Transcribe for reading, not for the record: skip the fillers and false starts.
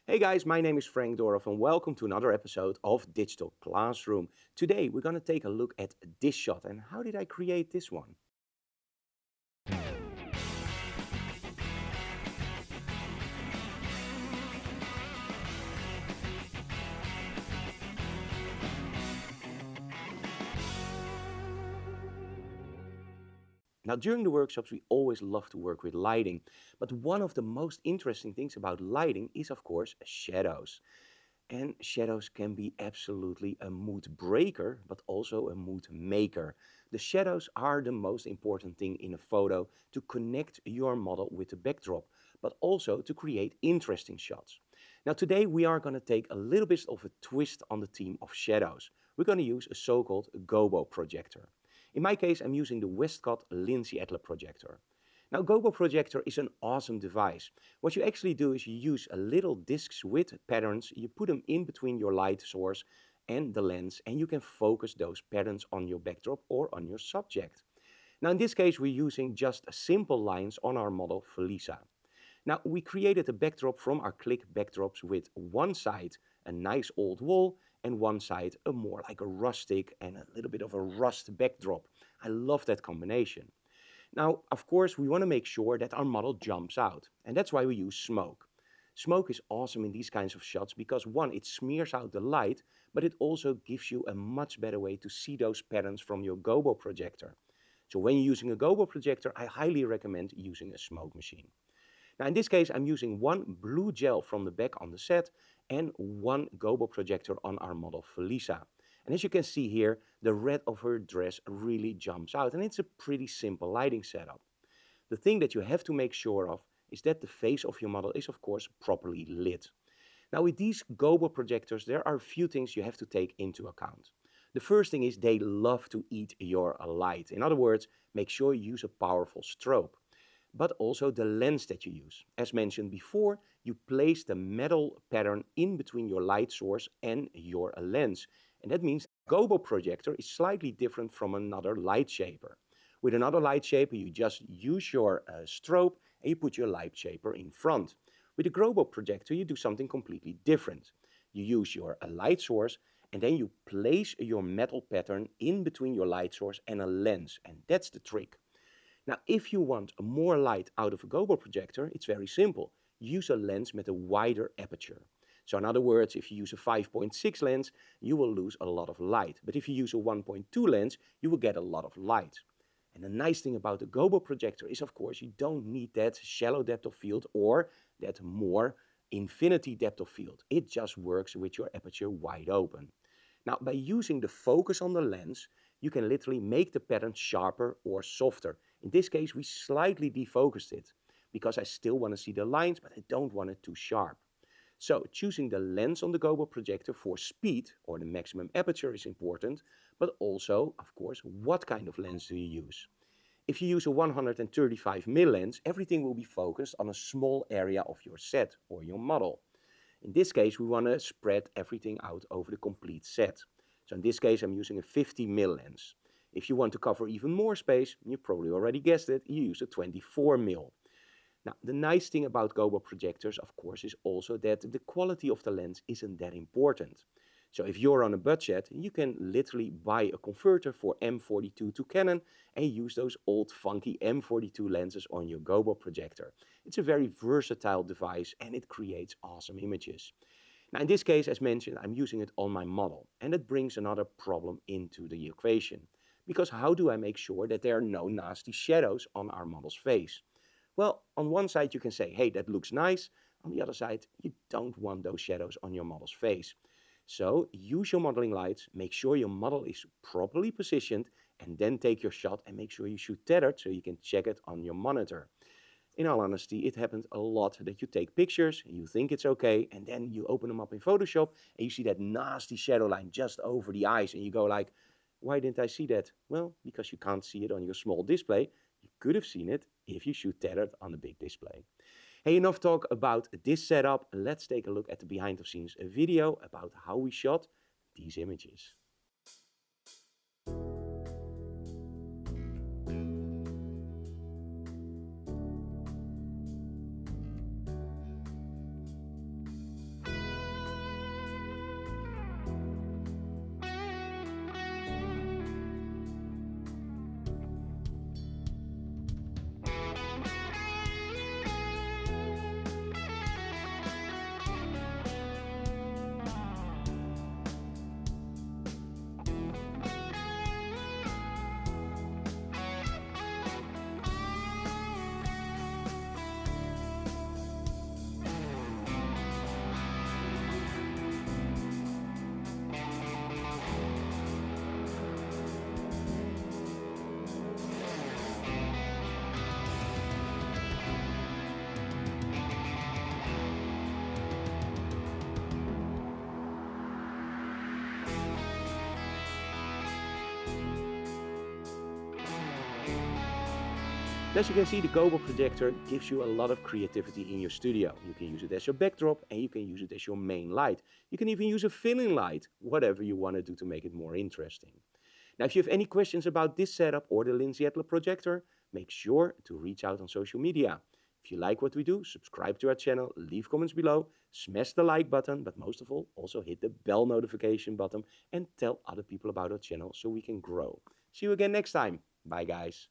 Hey guys, my name is Frank Dorff and welcome to another episode of Digital Classroom. Today we're going to take a look at this shot and how did I create this one? Now, during the workshops, we always love to work with lighting, but one of the most interesting things about lighting is, of course, shadows. And shadows can be absolutely a mood breaker, but also a mood maker. The shadows are the most important thing in a photo to connect your model with the backdrop, but also to create interesting shots. Now, today we are going to take a little bit of a twist on the theme of shadows. We're going to use a so-called gobo projector. In my case, I'm using the Westcott Lindsay Adler projector. Now, gobo projector is an awesome device. What you actually do is you use a little discs with patterns, you put them in between your light source and the lens, and you can focus those patterns on your backdrop or on your subject. Now, in this case, we're using just simple lines on our model Felisa. Now, we created a backdrop from our click backdrops with one side a nice old wall and one side a more like a rustic and a little bit of a rust backdrop. I love that combination. Now, of course, we want to make sure that our model jumps out, and that's why we use smoke. Smoke is awesome in these kinds of shots because one, it smears out the light, but it also gives you a much better way to see those patterns from your gobo projector. So when you're using a gobo projector, I highly recommend using a smoke machine. Now in this case, I'm using one blue gel from the back on the set and one gobo projector on our model Felisa. And as you can see here, the red of her dress really jumps out, and it's a pretty simple lighting setup. The thing that you have to make sure of is that the face of your model is of course properly lit. Now with these gobo projectors, there are a few things you have to take into account. The first thing is they love to eat your light. In other words, make sure you use a powerful strobe, but also the lens that you use. As mentioned before, you place the metal pattern in between your light source and your lens. And that means the gobo projector is slightly different from another light shaper. With another light shaper, you just use your strobe and you put your light shaper in front. With a gobo projector, you do something completely different. You use your light source and then you place your metal pattern in between your light source and a lens. And that's the trick. Now, if you want more light out of a gobo projector, it's very simple. Use a lens with a wider aperture. So in other words, if you use a 5.6 lens, you will lose a lot of light. But if you use a 1.2 lens, you will get a lot of light. And the nice thing about the gobo projector is, of course, you don't need that shallow depth of field or that more infinity depth of field. It just works with your aperture wide open. Now, by using the focus on the lens, you can literally make the pattern sharper or softer. In this case, we slightly defocused it because I still want to see the lines, but I don't want it too sharp. So choosing the lens on the gobo projector for speed or the maximum aperture is important, but also, of course, what kind of lens do you use? If you use a 135mm lens, everything will be focused on a small area of your set or your model. In this case, we want to spread everything out over the complete set. So in this case, I'm using a 50mm lens. If you want to cover even more space, you probably already guessed it, you use a 24mm. Now, the nice thing about gobo projectors, of course, is also that the quality of the lens isn't that important. So if you're on a budget, you can literally buy a converter for M42 to Canon and use those old funky M42 lenses on your gobo projector. It's a very versatile device and it creates awesome images. Now in this case, as mentioned, I'm using it on my model, and that brings another problem into the equation. Because how do I make sure that there are no nasty shadows on our model's face? Well, on one side you can say, hey, that looks nice. On the other side, you don't want those shadows on your model's face. So use your modeling lights, make sure your model is properly positioned, and then take your shot and make sure you shoot tethered so you can check it on your monitor. In all honesty, it happens a lot that you take pictures, you think it's okay, and then you open them up in Photoshop and you see that nasty shadow line just over the eyes and you go like, why didn't I see that? Well, because you can't see it on your small display. You could have seen it if you shoot tethered on a big display. Hey, enough talk about this setup. Let's take a look at the behind the scenes video about how we shot these images. And as you can see, the global projector gives you a lot of creativity in your studio. You can use it as your backdrop and you can use it as your main light. You can even use a filling light, whatever you want to do to make it more interesting. Now, if you have any questions about this setup or the Lindsay Adler projector, make sure to reach out on social media. If you like what we do, subscribe to our channel, leave comments below, smash the like button, but most of all, also hit the bell notification button and tell other people about our channel so we can grow. See you again next time. Bye, guys.